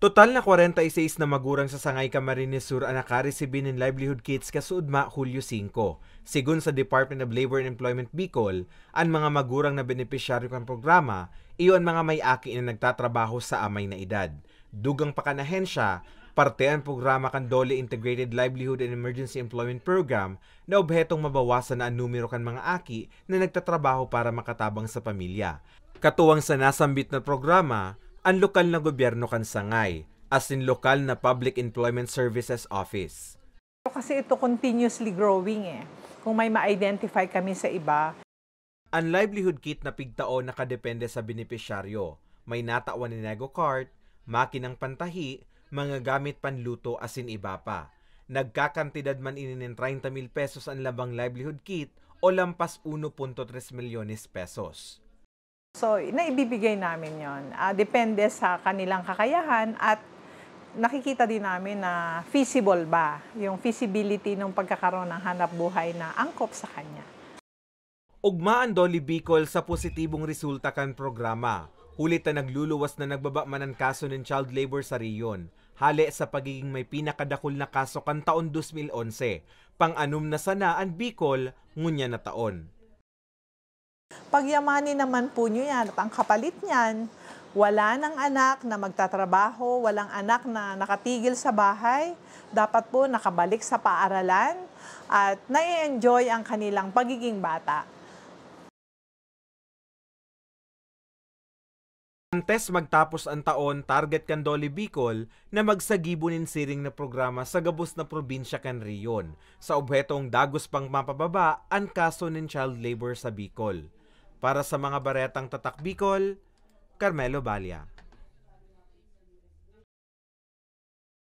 Total na 46 na magurang sa Sangay Camarines Sur ang nakaresibin ng livelihood kits kasudma Hulyo 5. Sigun sa Department of Labor and Employment Bicol, ang mga magurang na benepisyaryo ng programa, iyon mga may-aki na nagtatrabaho sa amay na edad. Dugang pakanahensya, parte ang programa kan DOLE Integrated Livelihood and Emergency Employment Program na obhetong mabawasan na ang numero kan mga aki na nagtatrabaho para makatabang sa pamilya. Katuwang sa nasambit na programa, ang lokal na gobyerno kan Sangay, as in lokal na Public Employment Services Office. Kasi ito continuously growing Kung may ma-identify kami sa iba. Ang livelihood kit na pigtaon nakadepende sa benepisyaryo. May natawan ni nego cart, makinang pantahi, mga gamit panluto asin iba pa. Nagkakantidad man ng 30,000 pesos ang labang livelihood kit o lampas 1.3 milyones pesos. So, naibibigay namin yon. Depende sa kanilang kakayahan at nakikita din namin na feasible ba, yung feasibility ng pagkakaroon ng hanap buhay na angkop sa kanya. Ugmaan DOLE Bicol sa positibong resulta kan programa. Hulit na nagluluwas na nagbaba man ang kaso ng child labor sa riyon. Hali sa pagiging may pinakadakul na kaso kan taon 2011. Pang-anom na sana ang Bicol, ngunya na taon. Pagyamanin naman po nyo yan at ang kapalit niyan, wala ng anak na magtatrabaho, walang anak na nakatigil sa bahay, dapat po nakabalik sa paaralan at nai-enjoy ang kanilang pagiging bata. Antes magtapos ang taon, target kan DOLE Bicol na magsagibunin siring na programa sa gabos na probinsya kan riyon sa obhetong dagos pang mapababa ang kaso ng child labor sa Bicol. Para sa mga baretang tatak Bicol, Carmelo Balia.